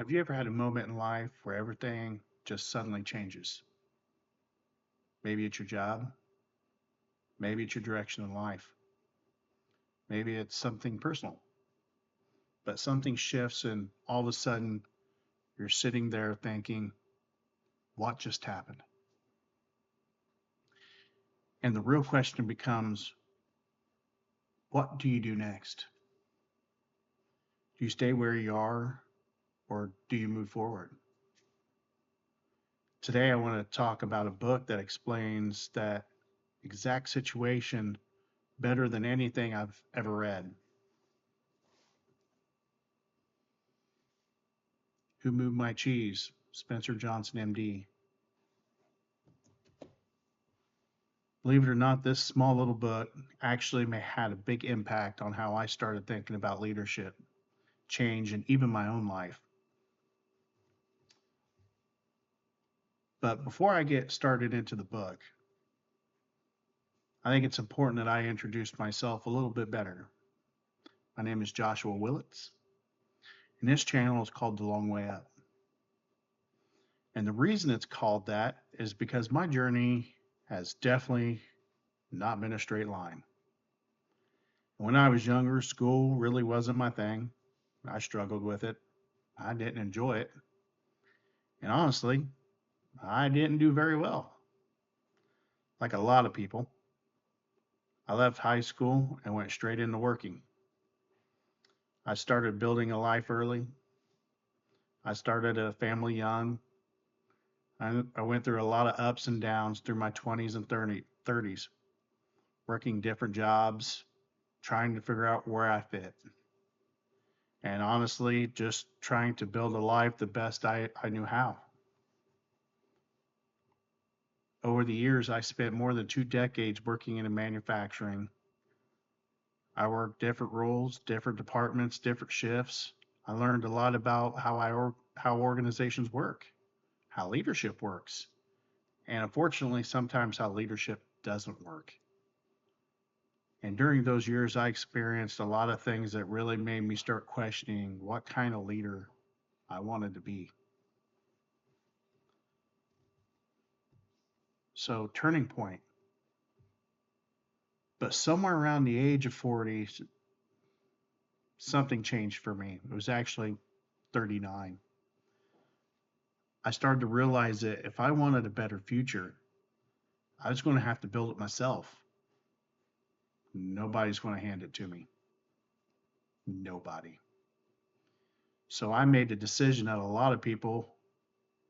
Have you ever had a moment in life where everything just suddenly changes? Maybe it's your job, maybe it's your direction in life, maybe it's something personal, but something shifts and all of a sudden you're sitting there thinking, what just happened? And the real question becomes, what do you do next? Do you stay where you are or do you move forward? Today, I want to talk about a book that explains that exact situation better than anything I've ever read. Who Moved My Cheese? Spencer Johnson, MD. Believe it or not, this small little book actually may had a big impact on how I started thinking about leadership, change, and even my own life. But before I get started into the book, I think it's important that I introduce myself a little bit better. My name is Joshua Willits, and this channel is called The Long Way Up. And the reason it's called that is because my journey has definitely not been a straight line. When I was younger, school really wasn't my thing. I struggled with it. I didn't enjoy it. And honestly, I didn't do very well. Like a lot of people, I left high school and went straight into working. I started building a life early. I started a family young. I went through a lot of ups and downs through my 20s and 30s, working different jobs, trying to figure out where I fit. And honestly, just trying to build a life the best I knew how. Over the years, I spent more than 2 decades working in manufacturing. I worked different roles, different departments, different shifts. I learned a lot about how organizations work, how leadership works, and unfortunately, sometimes how leadership doesn't work. And during those years, I experienced a lot of things that really made me start questioning what kind of leader I wanted to be. So, turning point. But somewhere around the age of 40, something changed for me. It was actually 39. I started to realize that if I wanted a better future, I was going to have to build it myself. Nobody's going to hand it to me. Nobody. So I made a decision that a lot of people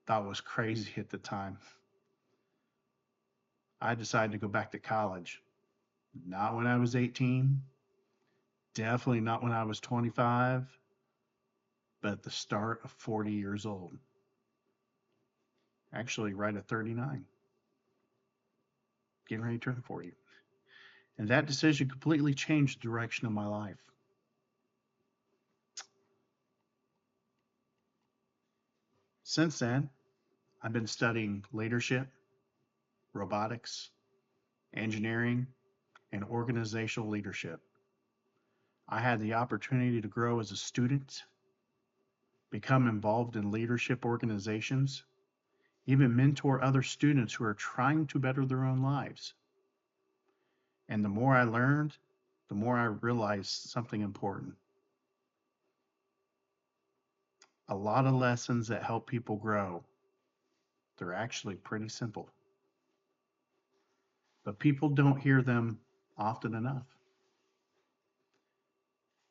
thought was crazy at the time. I decided to go back to college. Not when I was 18, definitely not when I was 25, but at the start of 40 years old. Actually, right at 39, getting ready to turn 40. And that decision completely changed the direction of my life. Since then, I've been studying leadership, robotics, engineering, and organizational leadership. I had the opportunity to grow as a student, become involved in leadership organizations, even mentor other students who are trying to better their own lives. And the more I learned, the more I realized something important. A lot of lessons that help people grow, they're actually pretty simple, but people don't hear them often enough.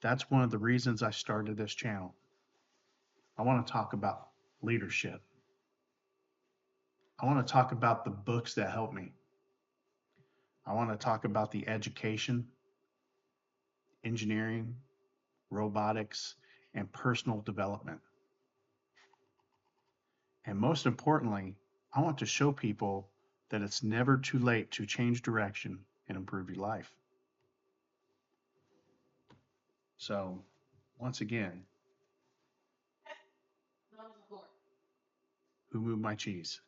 That's one of the reasons I started this channel. I want to talk about leadership. I want to talk about the books that help me. I want to talk about the education, engineering, robotics, and personal development. And most importantly, I want to show people that it's never too late to change direction and improve your life. So, once again, Who Moved My Cheese?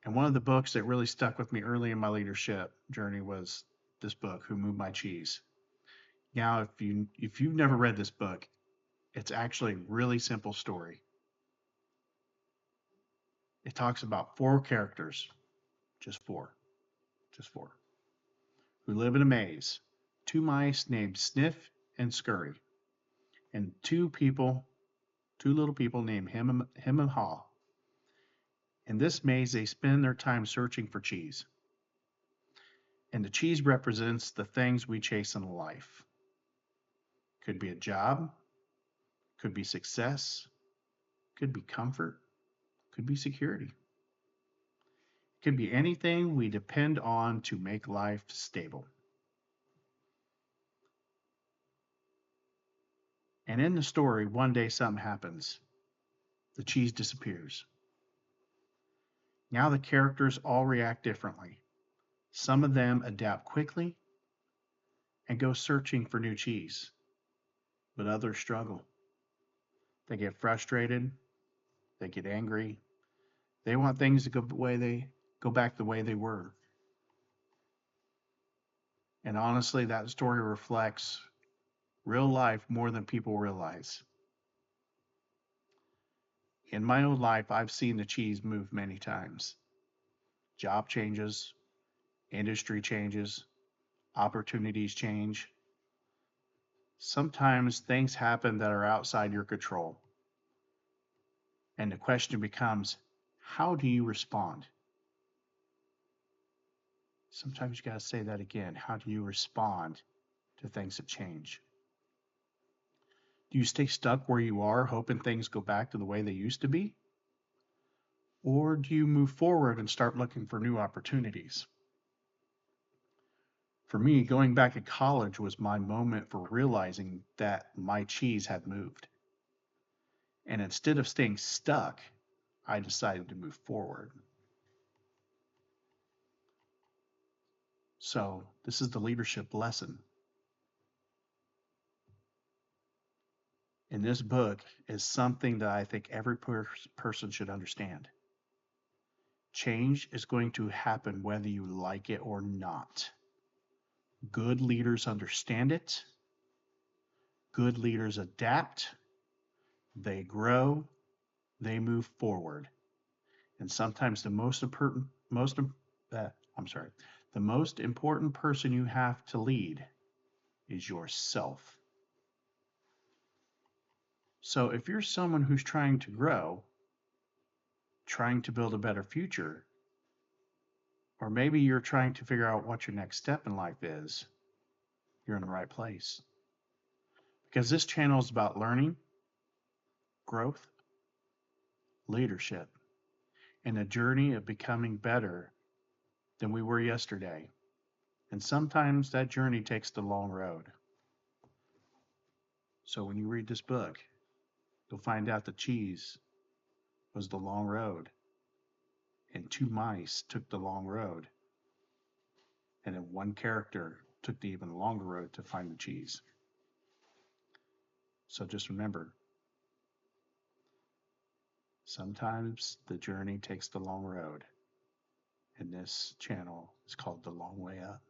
And one of the books that really stuck with me early in my leadership journey was this book, Who Moved My Cheese. Now, if you've never read this book, It's actually a really simple story. It talks about four characters, just four, just four, who live in a maze. Two mice named Sniff and Scurry, and two little people named Hem and Haw. In this maze, they spend their time searching for cheese. And the cheese represents the things we chase in life. Could be a job, could be success, could be comfort, could be security. Could be anything we depend on to make life stable. And in the story, one day something happens. The cheese disappears. Now the characters all react differently. Some of them adapt quickly and go searching for new cheese, but others struggle. They get frustrated, they get angry, they want things to go back the way they were. And honestly, that story reflects real life more than people realize. In my own life, I've seen the cheese move many times. Job changes, industry changes, opportunities change. Sometimes things happen that are outside your control. And the question becomes, how do you respond? Sometimes you got to say that again. How do you respond to things that change? Do you stay stuck where you are, hoping things go back to the way they used to be? Or do you move forward and start looking for new opportunities? For me, going back to college was my moment for realizing that my cheese had moved. And instead of staying stuck, I decided to move forward. So, this is the leadership lesson. In this book is something that I think every person should understand. Change is going to happen whether you like it or not. Good leaders understand it. Good leaders adapt. They grow. They move forward. And sometimes the most important person you have to lead is yourself. So if you're someone who's trying to grow, trying to build a better future, or maybe you're trying to figure out what your next step in life is, you're in the right place. Because this channel is about learning, growth, leadership, and a journey of becoming better than we were yesterday. And sometimes that journey takes the long road. So when you read this book, you'll find out the cheese was the long road, and two mice took the long road, and then one character took the even longer road to find the cheese. So just remember, sometimes the journey takes the long road, and this channel is called The Long Way Up.